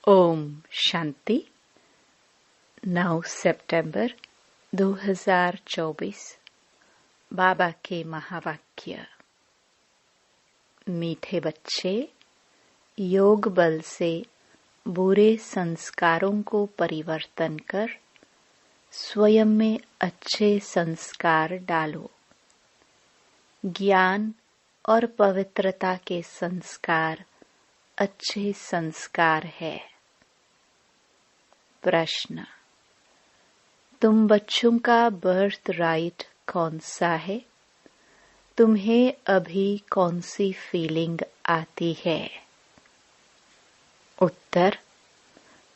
ओम शांति। 9 सितंबर 2024। बाबा के महावाक्य। मीठे बच्चे, योग बल से बुरे संस्कारों को परिवर्तन कर स्वयं में अच्छे संस्कार डालो। ज्ञान और पवित्रता के संस्कार अच्छे संस्कार है। प्रश्न: तुम बच्चों का बर्थ राइट कौन सा है? तुम्हें अभी कौन सी फीलिंग आती है? उत्तर: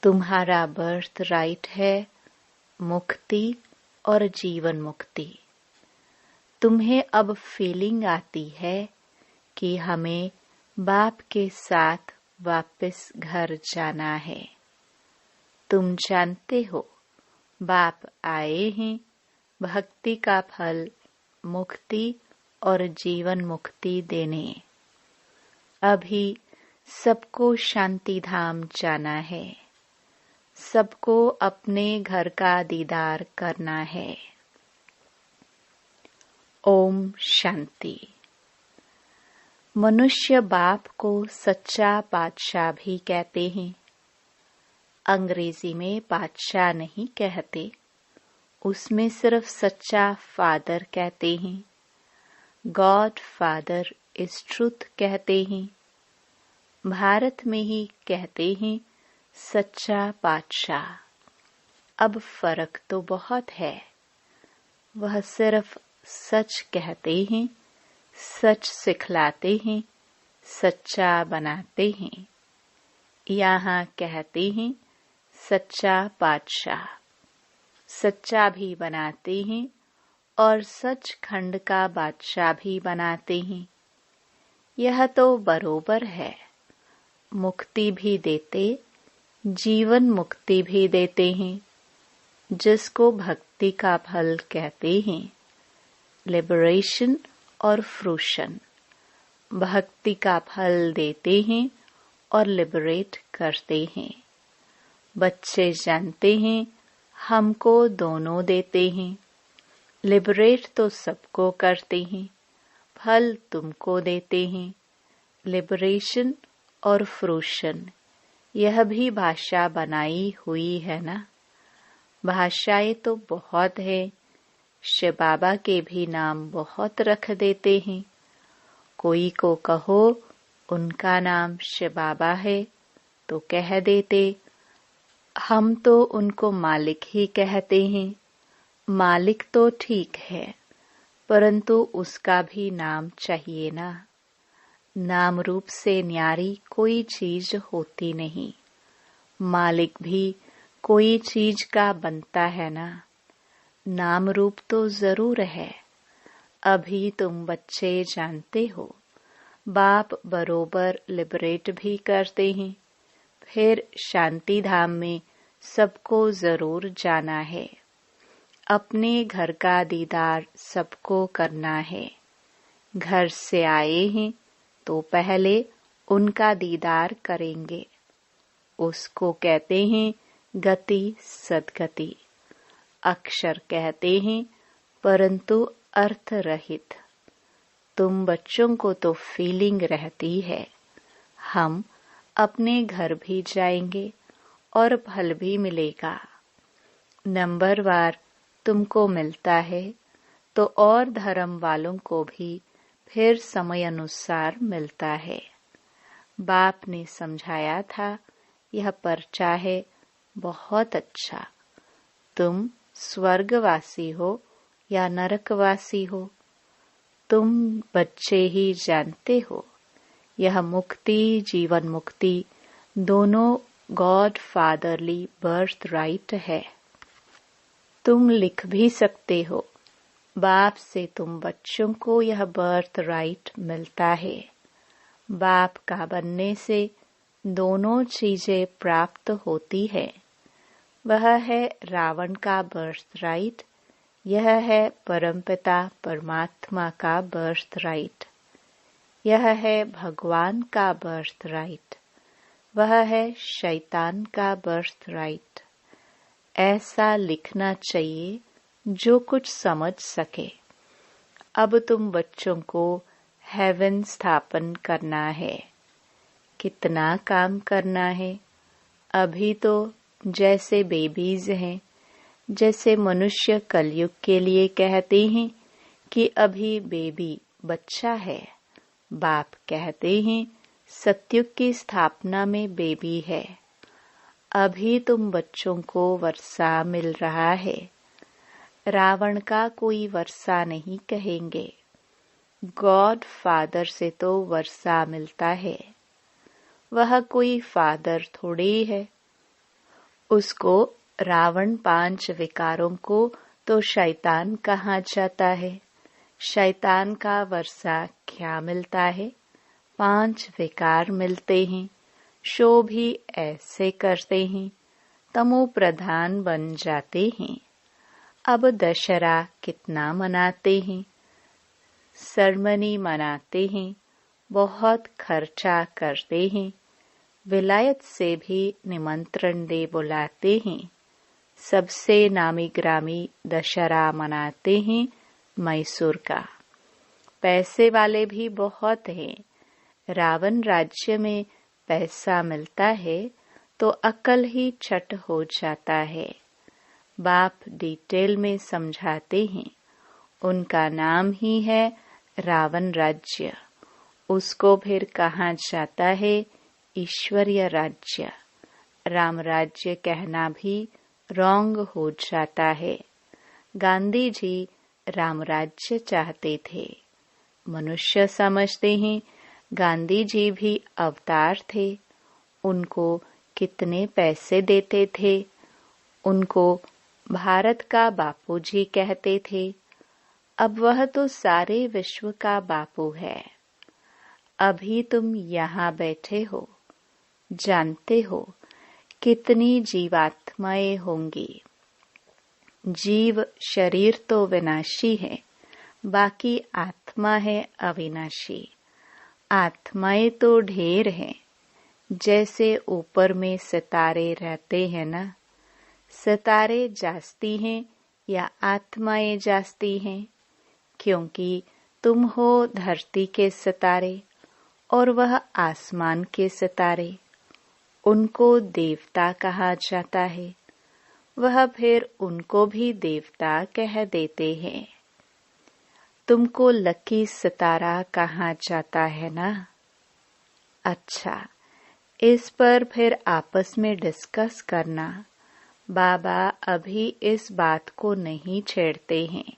तुम्हारा बर्थ राइट है मुक्ति और जीवन मुक्ति। तुम्हें अब फीलिंग आती है कि हमें बाप के साथ वापस घर जाना है। तुम जानते हो बाप आए हैं भक्ति का फल मुक्ति और जीवन मुक्ति देने। अभी सबको शांति धाम जाना है। सबको अपने घर का दीदार करना है। ओम शांति। मनुष्य बाप को सच्चा बादशाह भी कहते हैं। अंग्रेजी में बादशाह नहीं कहते, उसमें सिर्फ सच्चा फादर कहते हैं। गॉड फादर इज ट्रुथ कहते हैं। भारत में ही कहते हैं सच्चा बादशाह। अब फर्क तो बहुत है। वह सिर्फ सच कहते हैं, सच सिखलाते हैं, सच्चा बनाते हैं। यहाँ कहते हैं सच्चा बादशाह। सच्चा भी बनाते हैं और सचखंड का बादशाह भी बनाते हैं। यह तो बरोबर है। मुक्ति भी देते, जीवन मुक्ति भी देते हैं, जिसको भक्ति का फल कहते हैं। लिबरेशन और फ्रूशन। भक्ति का फल देते हैं और लिबरेट करते हैं। बच्चे जानते हैं हमको दोनों देते हैं। लिबरेट तो सबको करते हैं, फल तुमको देते हैं। लिबरेशन और फ्रूशन, यह भी भाषा बनाई हुई है ना। भाषाएं तो बहुत है। शिव बाबा के भी नाम बहुत रख देते हैं। कोई को कहो उनका नाम शिव बाबा है तो कह देते हम तो उनको मालिक ही कहते हैं। मालिक तो ठीक है, परंतु उसका भी नाम चाहिए ना। नाम रूप से न्यारी कोई चीज होती नहीं। मालिक भी कोई चीज का बनता है ना। नाम रूप तो जरूर है। अभी तुम बच्चे जानते हो बाप बरोबर लिबरेट भी करते हैं। फिर शांति धाम में सबको जरूर जाना है। अपने घर का दीदार सबको करना है। घर से आए हैं तो पहले उनका दीदार करेंगे। उसको कहते हैं गति सदगति। अक्षर कहते हैं परंतु अर्थ रहित। तुम बच्चों को तो फीलिंग रहती है। हम अपने घर भी जाएंगे और फल भी मिलेगा। नंबरवार तुमको मिलता है तो और धर्म वालों को भी फिर समय अनुसार मिलता है। बाप ने समझाया था यह पर्चा है बहुत अच्छा। तुम स्वर्गवासी हो या नरकवासी हो, तुम बच्चे ही जानते हो। यह मुक्ति जीवन मुक्ति दोनों गॉड फादरली बर्थ राइट है। तुम लिख भी सकते हो बाप से तुम बच्चों को यह बर्थ राइट मिलता है। बाप का बनने से दोनों चीजें प्राप्त होती है। वह है रावण का बर्थ राइट, यह है परमपिता परमात्मा का बर्थ राइट। यह है भगवान का बर्थ राइट। वह है शैतान का बर्थ राइट। ऐसा लिखना चाहिए जो कुछ समझ सके। अब तुम बच्चों को हेवन स्थापन करना है। कितना काम करना है। अभी तो जैसे बेबीज हैं, जैसे मनुष्य कलयुग के लिए कहते हैं कि अभी बेबी बच्चा है, बाप कहते हैं सतयुग की स्थापना में बेबी है। अभी तुम बच्चों को वर्षा मिल रहा है। रावण का कोई वर्षा नहीं कहेंगे। गॉड फादर से तो वर्षा मिलता है। वह कोई फादर थोड़ी है। उसको रावण 5 विकारों को तो शैतान कहा जाता है। शैतान का वर्षा क्या मिलता है? 5 विकार मिलते हैं। शो भी ऐसे करते हैं, तमो प्रधान बन जाते हैं। अब दशहरा कितना मनाते हैं, सरमनी मनाते हैं, बहुत खर्चा करते हैं, विलायत से भी निमंत्रण दे बुलाते हैं। सबसे नामी ग्रामी दशहरा मनाते हैं मैसूर का। पैसे वाले भी बहुत हैं। रावण राज्य में पैसा मिलता है तो अकल ही छट हो जाता है। बाप डिटेल में समझाते हैं। उनका नाम ही है रावण राज्य। उसको फिर कहा जाता है ईश्वरीय राज्य। राम राज्य कहना भी रॉन्ग हो जाता है। गांधी जी राम राज्य चाहते थे। मनुष्य समझते हैं गांधी जी भी अवतार थे। उनको कितने पैसे देते थे। उनको भारत का बापूजी कहते थे। अब वह तो सारे विश्व का बापू है। अभी तुम यहाँ बैठे हो, जानते हो कितनी जीवात्माएं होंगी। जीव शरीर तो विनाशी है, बाकी आत्मा है अविनाशी। आत्माएं तो ढेर हैं। जैसे ऊपर में सितारे रहते हैं ना, सितारे जास्ती हैं या आत्माएं जास्ती हैं? क्योंकि तुम हो धरती के सितारे और वह आसमान के सितारे। उनको देवता कहा जाता है। वह फिर उनको भी देवता कह देते हैं। तुमको लकी सितारा कहा जाता है ना? अच्छा, इस पर फिर आपस में डिस्कस करना। बाबा अभी इस बात को नहीं छेड़ते हैं।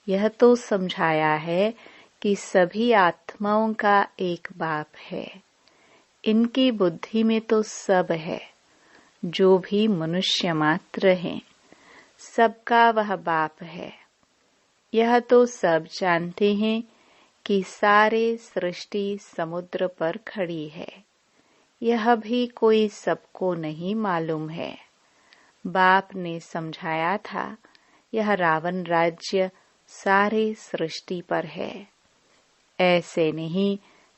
यह तो समझाया है कि सभी आत्माओं का एक बाप है। इनकी बुद्धि में तो सब है। जो भी मनुष्य मात्र हैं, सबका वह बाप है। यह तो सब जानते हैं कि सारे सृष्टि समुद्र पर खड़ी है। यह भी कोई सबको नहीं मालूम है। बाप ने समझाया था यह रावण राज्य सारे सृष्टि पर है। ऐसे नहीं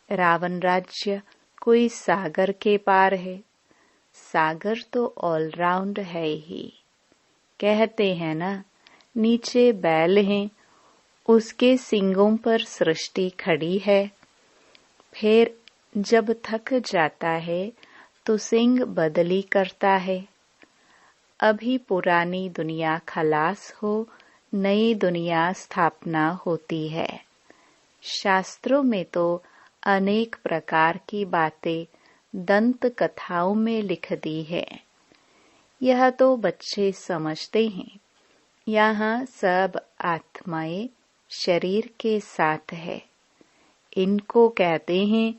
रावण राज्य कोई सागर के पार है। सागर तो ऑल राउंड है ही। कहते हैं ना, नीचे बैल हैं, उसके सींगों पर सृष्टि खड़ी है। फिर जब थक जाता है तो सींग बदली करता है। अभी पुरानी दुनिया खलास हो, नई दुनिया स्थापना होती है। शास्त्रों में तो अनेक प्रकार की बातें दंत कथाओं में लिख दी है। यह तो बच्चे समझते हैं। यहाँ सब आत्माएं शरीर के साथ है। इनको कहते हैं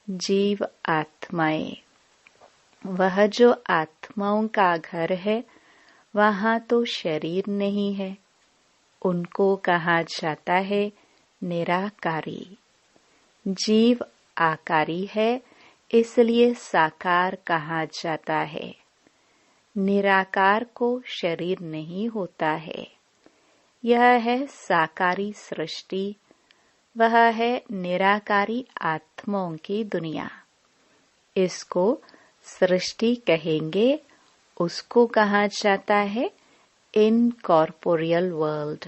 जीव आत्माएं। वह जो आत्माओं का घर है, वहाँ तो शरीर नहीं है। उनको कहा जाता है निराकारी। जीव आकारी है, इसलिए साकार कहा जाता है। निराकार को शरीर नहीं होता है। यह है साकारी सृष्टि। वह है निराकारी आत्माओं की दुनिया। इसको सृष्टि कहेंगे उसको कहा जाता है इनकॉर्पोरियल वर्ल्ड।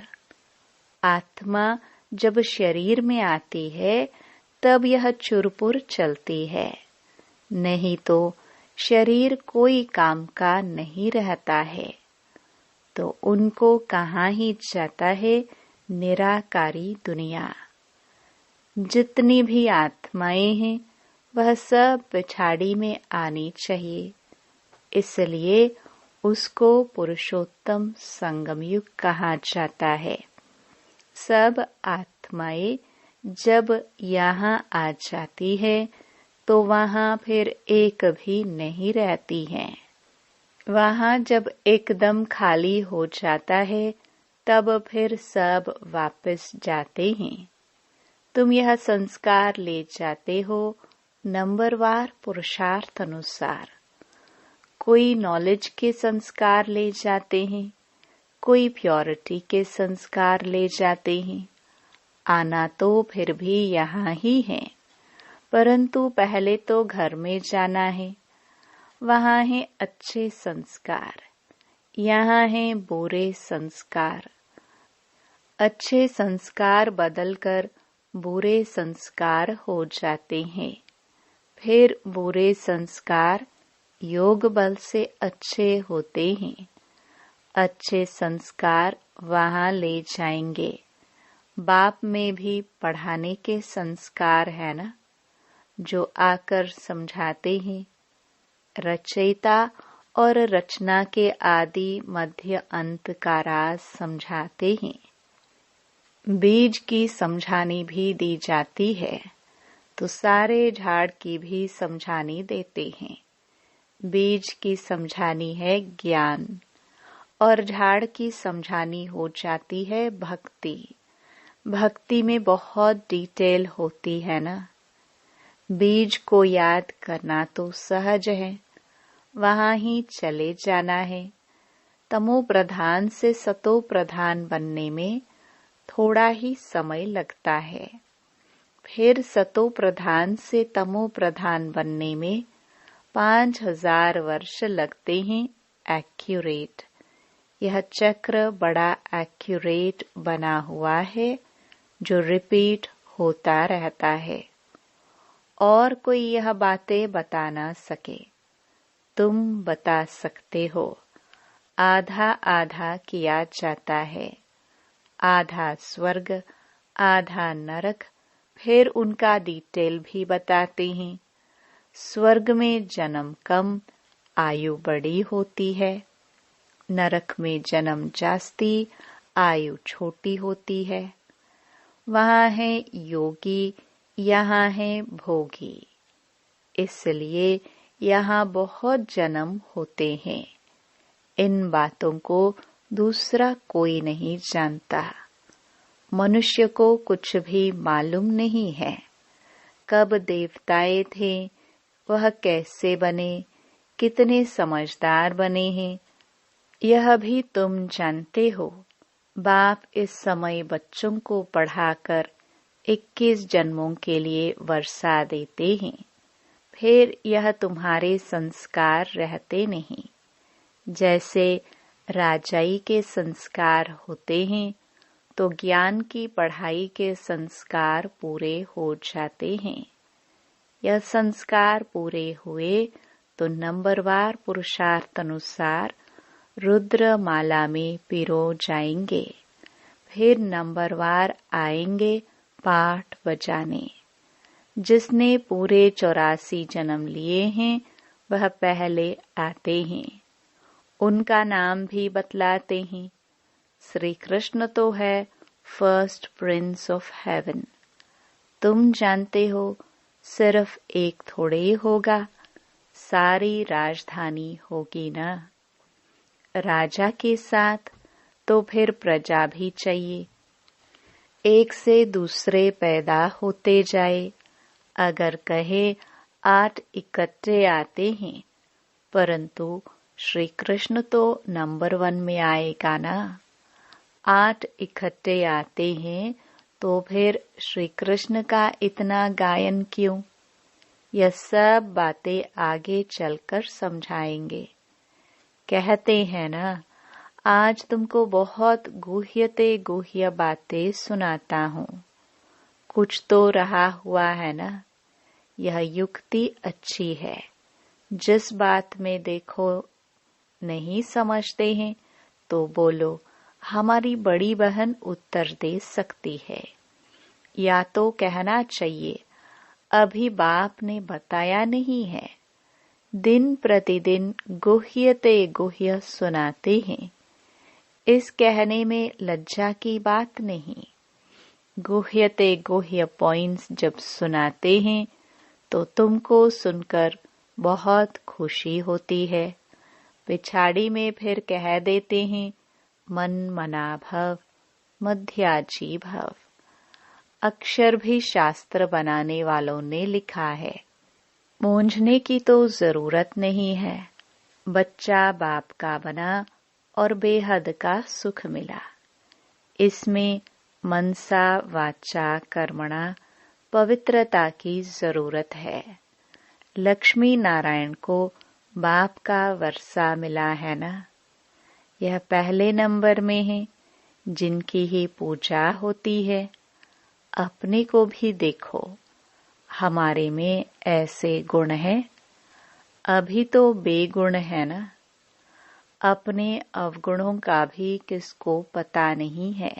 आत्मा जब शरीर में आती है तब यह चुरपुर चलती है, नहीं तो शरीर कोई काम का नहीं रहता है। तो उनको कहा ही जाता है निराकारी दुनिया। जितनी भी आत्माएं हैं वह सब पिछाड़ी में आनी चाहिए, इसलिए उसको पुरुषोत्तम संगम युग कहा जाता है। सब आत्माएं जब यहाँ आ जाती है तो वहाँ फिर एक भी नहीं रहती हैं। वहाँ जब एकदम खाली हो जाता है तब फिर सब वापस जाते हैं। तुम यह संस्कार ले जाते हो नंबरवार पुरुषार्थ अनुसार। कोई नॉलेज के संस्कार ले जाते हैं, कोई प्योरिटी के संस्कार ले जाते हैं। आना तो फिर भी यहाँ ही है, परंतु पहले तो घर में जाना है। वहाँ है अच्छे संस्कार, यहाँ है बुरे संस्कार। अच्छे संस्कार बदलकर बुरे संस्कार हो जाते हैं, फिर बुरे संस्कार योग बल से अच्छे होते हैं। अच्छे संस्कार वहाँ ले जाएंगे। बाप में भी पढ़ाने के संस्कार है ना, जो आकर समझाते हैं। रचयिता और रचना के आदि मध्य अंत का राज समझाते हैं। बीज की समझानी भी दी जाती है तो सारे झाड़ की भी समझानी देते हैं। बीज की समझानी है ज्ञान और झाड़ की समझानी हो जाती है भक्ति। भक्ति में बहुत डिटेल होती है ना। बीज को याद करना तो सहज है, वहाँ ही चले जाना है। तमो प्रधान से सतो प्रधान बनने में थोड़ा ही समय लगता है, फिर सतो प्रधान से तमो प्रधान बनने में 5000 वर्ष लगते हैं एक्यूरेट। यह चक्र बड़ा एक्यूरेट बना हुआ है जो रिपीट होता रहता है। और कोई यह बातें बता ना सके, तुम बता सकते हो। आधा आधा किया जाता है, आधा स्वर्ग आधा नरक। फिर उनका डिटेल भी बताते हैं। स्वर्ग में जन्म कम, आयु बड़ी होती है। नरक में जन्म जास्ती, आयु छोटी होती है। वहाँ है योगी, यहाँ है भोगी, इसलिए यहाँ बहुत जन्म होते हैं। इन बातों को दूसरा कोई नहीं जानता। मनुष्य को कुछ भी मालूम नहीं है। कब देवताएं थे, वह कैसे बने, कितने समझदार बने हैं, यह भी तुम जानते हो। बाप इस समय बच्चों को पढ़ाकर 21 जन्मों के लिए वर्षा देते हैं। फिर यह तुम्हारे संस्कार रहते नहीं। जैसे राजाई के संस्कार होते हैं तो ज्ञान की पढ़ाई के संस्कार पूरे हो जाते हैं। यह संस्कार पूरे हुए तो नंबरवार पुरुषार्थ अनुसार रुद्र माला में पिरो जाएंगे। फिर नंबरवार आएंगे पाठ बजाने। जिसने पूरे 84 जन्म लिए हैं वह पहले आते हैं। उनका नाम भी बतलाते हैं। श्री कृष्ण तो है फर्स्ट प्रिंस ऑफ हेवन। तुम जानते हो सिर्फ एक थोड़े ही होगा, सारी राजधानी होगी ना। राजा के साथ तो फिर प्रजा भी चाहिए। एक से दूसरे पैदा होते जाए। अगर कहे 8 इकट्ठे आते हैं, परंतु श्री कृष्ण तो नंबर 1 में आएगा ना। 8 इकट्ठे आते हैं तो फिर श्री कृष्ण का इतना गायन क्यों? यह सब बातें आगे चलकर समझाएंगे। कहते हैं ना, आज तुमको बहुत गुह्य बातें सुनाता हूँ। कुछ तो रहा हुआ है ना। यह युक्ति अच्छी है। जिस बात में देखो नहीं समझते हैं तो बोलो, हमारी बड़ी बहन उत्तर दे सकती है। या तो कहना चाहिए, अभी बाप ने बताया नहीं है। दिन प्रतिदिन गुह्य सुनाते हैं। इस कहने में लज्जा की बात नहीं। गुह्य पॉइंट्स जब सुनाते हैं तो तुमको सुनकर बहुत खुशी होती है। पिछाड़ी में फिर कह देते हैं, मन मना भव, मध्याजी भव। अक्षर भी शास्त्र बनाने वालों ने लिखा है। मूंझने की तो जरूरत नहीं है। बच्चा बाप का बना और बेहद का सुख मिला। इसमें मनसा वाचा कर्मणा पवित्रता की जरूरत है। लक्ष्मी नारायण को बाप का वर्षा मिला है ना। यह पहले नंबर में है, जिनकी ही पूजा होती है। अपने को भी देखो, हमारे में ऐसे गुण हैं। अभी तो बेगुण है ना। अपने अवगुणों का भी किसको पता नहीं है।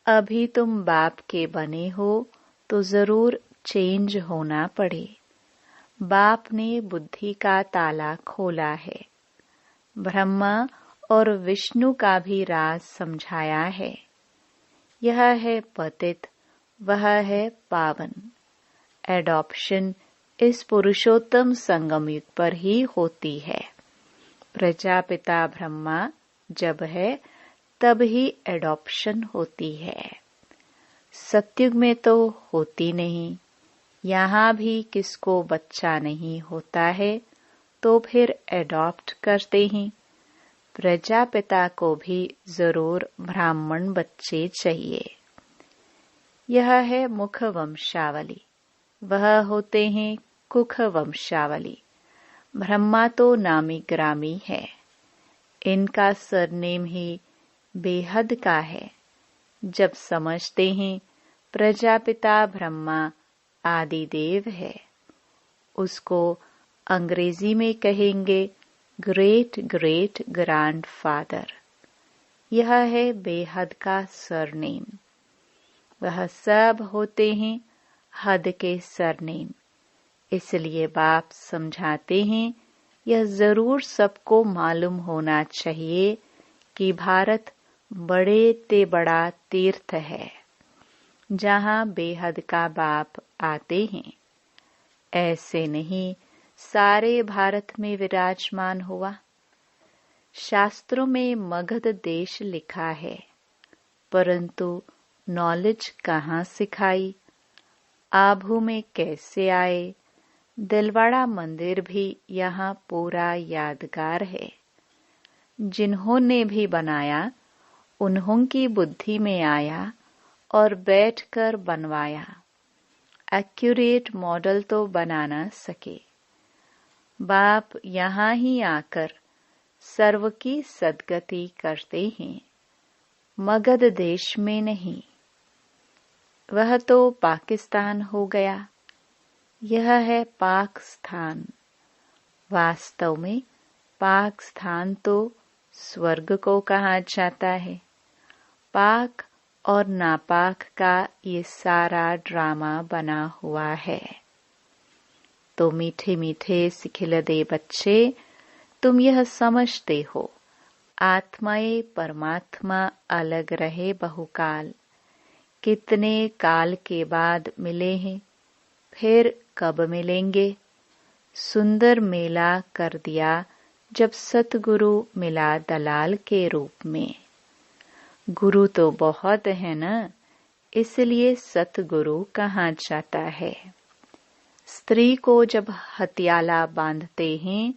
अभी तुम बाप के बने हो तो जरूर चेंज होना पड़े। बाप ने बुद्धि का ताला खोला है। ब्रह्मा और विष्णु का भी राज समझाया है। यह है पतित, वह है पावन। एडॉप्शन इस पुरुषोत्तम संगम युग पर ही होती है। प्रजापिता ब्रह्मा जब है तब ही एडॉप्शन होती है। सतयुग में तो होती नहीं। यहाँ भी किसको बच्चा नहीं होता है तो फिर एडॉप्ट करते हैं। प्रजापिता को भी जरूर ब्राह्मण बच्चे चाहिए। यह है मुख वंशावली, वह होते हैं कुख वंशावली। ब्रह्मा तो नामी ग्रामी है। इनका सरनेम ही बेहद का है। जब समझते हैं प्रजापिता ब्रह्मा आदिदेव है, उसको अंग्रेजी में कहेंगे ग्रेट ग्रेट ग्रैंडफादर। यह है बेहद का सरनेम। वह सब होते हैं हद के सरनेम। इसलिए बाप समझाते हैं, यह जरूर सबको मालूम होना चाहिए कि भारत बड़े ते बड़ा तीर्थ है, जहाँ बेहद का बाप आते हैं। ऐसे नहीं सारे भारत में विराजमान हुआ। शास्त्रों में मगध देश लिखा है, परंतु नॉलेज कहाँ सिखाई। आभू में कैसे आए। दिलवाड़ा मंदिर भी यहाँ पूरा यादगार है। जिन्होंने भी बनाया उन्हों की बुद्धि में आया और बैठकर बनवाया। एक्यूरेट मॉडल तो बना न सके। बाप यहाँ ही आकर सर्व की सद्गति करते हैं, मगध देश में नहीं। वह तो पाकिस्तान हो गया। यह है पाक स्थान। वास्तव में पाक स्थान तो स्वर्ग को कहा जाता है। पाक और नापाक का ये सारा ड्रामा बना हुआ है। तो मीठे मीठे सिखिलदे बच्चे, तुम यह समझते हो, आत्माएं परमात्मा अलग रहे बहुकाल। कितने काल के बाद मिले हैं, फिर कब मिलेंगे। सुंदर मेला कर दिया जब सतगुरु मिला दलाल के रूप में। गुरु तो बहुत है न, इसलिए सतगुरु कहा जाता है। स्त्री को जब हथियाला बांधते हैं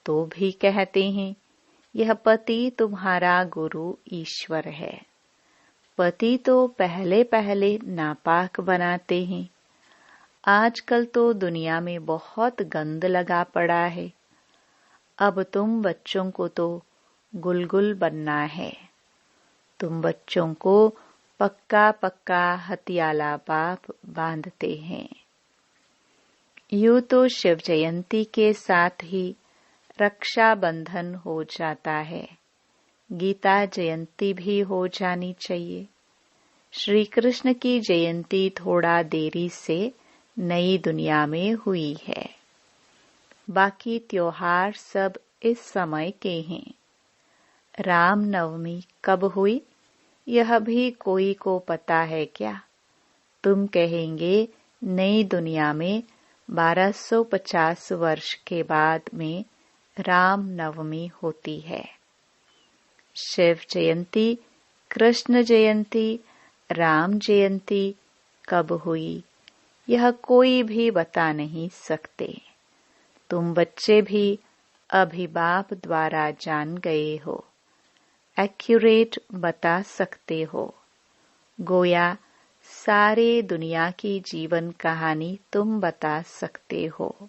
तो भी कहते हैं, यह पति तुम्हारा गुरु ईश्वर है। पति तो पहले पहले नापाक बनाते हैं। आजकल तो दुनिया में बहुत गंद लगा पड़ा है। अब तुम बच्चों को तो गुलगुल बनना है। तुम बच्चों को पक्का पक्का हथियाला बाप बांधते हैं। यूं तो शिव जयंती के साथ ही रक्षाबंधन हो जाता है। गीता जयंती भी हो जानी चाहिए। श्री कृष्ण की जयंती थोड़ा देरी से नई दुनिया में हुई है। बाकी त्योहार सब इस समय के हैं। राम नवमी कब हुई यह भी कोई को पता है क्या? तुम कहेंगे नई दुनिया में 1250 वर्ष के बाद में राम नवमी होती है। शिव जयंती, कृष्ण जयंती, राम जयंती कब हुई यह कोई भी बता नहीं सकते। तुम बच्चे भी अभी बाप द्वारा जान गए हो। एक्यूरेट बता सकते हो। गोया सारे दुनिया की जीवन कहानी तुम बता सकते हो।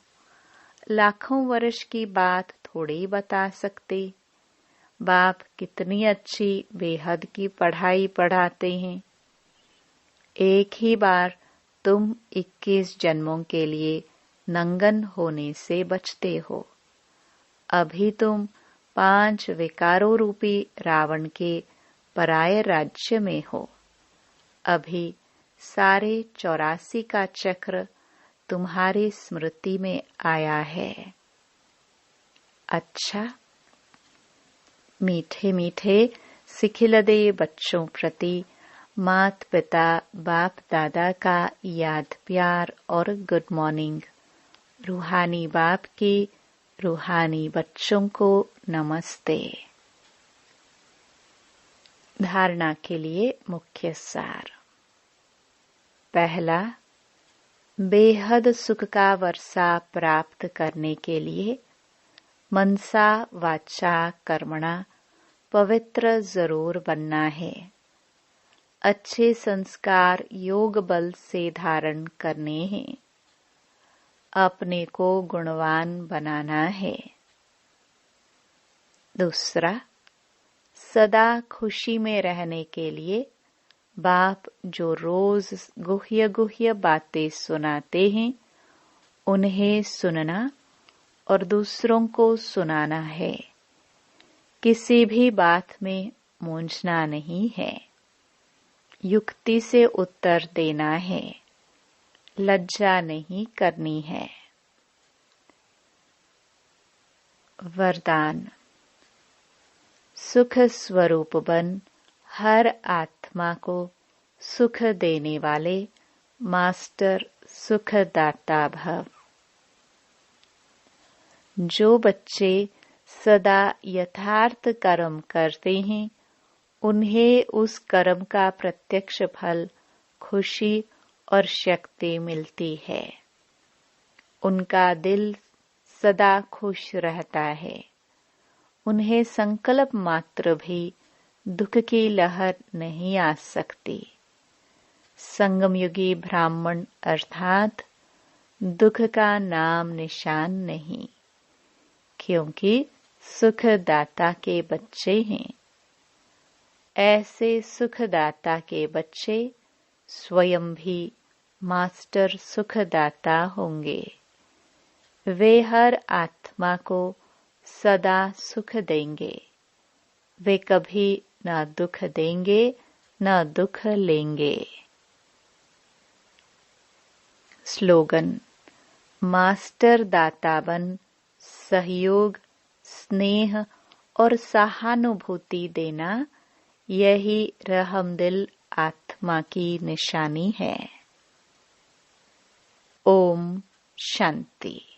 लाखों वर्ष की बात थोड़ी बता सकते। बाप कितनी अच्छी बेहद की पढ़ाई पढ़ाते हैं। एक ही बार तुम 21 जन्मों के लिए नंगन होने से बचते हो। अभी तुम 5 विकारों रूपी रावण के पराये राज्य में हो। अभी सारे 84 का चक्र तुम्हारी स्मृति में आया है। अच्छा, मीठे मीठे सिखिलदे बच्चों प्रति मात पिता बाप दादा का याद प्यार और गुड मॉर्निंग। रूहानी बाप की रूहानी बच्चों को नमस्ते। धारणा के लिए मुख्य सार। पहला, बेहद सुख का वर्षा प्राप्त करने के लिए मनसा वाचा कर्मणा पवित्र जरूर बनना है। अच्छे संस्कार योग बल से धारण करने हैं। अपने को गुणवान बनाना है। दूसरा, सदा खुशी में रहने के लिए बाप जो रोज गुह्य गुह्य बातें सुनाते हैं उन्हें सुनना और दूसरों को सुनाना है। किसी भी बात में मूंझना नहीं है। युक्ति से उत्तर देना है। लज्जा नहीं करनी है। वरदान। सुख स्वरूप बन हर आत्मा को सुख देने वाले मास्टर सुखदाता भव। जो बच्चे सदा यथार्थ कर्म करते हैं उन्हें उस कर्म का प्रत्यक्ष फल खुशी और शक्ति मिलती है। उनका दिल सदा खुश रहता है। उन्हें संकल्प मात्र भी दुख की लहर नहीं आ सकती। संगमयुगी ब्राह्मण अर्थात दुख का नाम निशान नहीं, क्योंकि सुखदाता के बच्चे हैं। ऐसे सुखदाता के बच्चे स्वयं भी मास्टर सुखदाता होंगे। वे हर आत्मा को सदा सुख देंगे। वे कभी न दुख देंगे न दुख लेंगे। स्लोगन। मास्टर दाता बन सहयोग, स्नेह और सहानुभूति देना यही रहमदिल आत्मा की निशानी है। ओम शांति।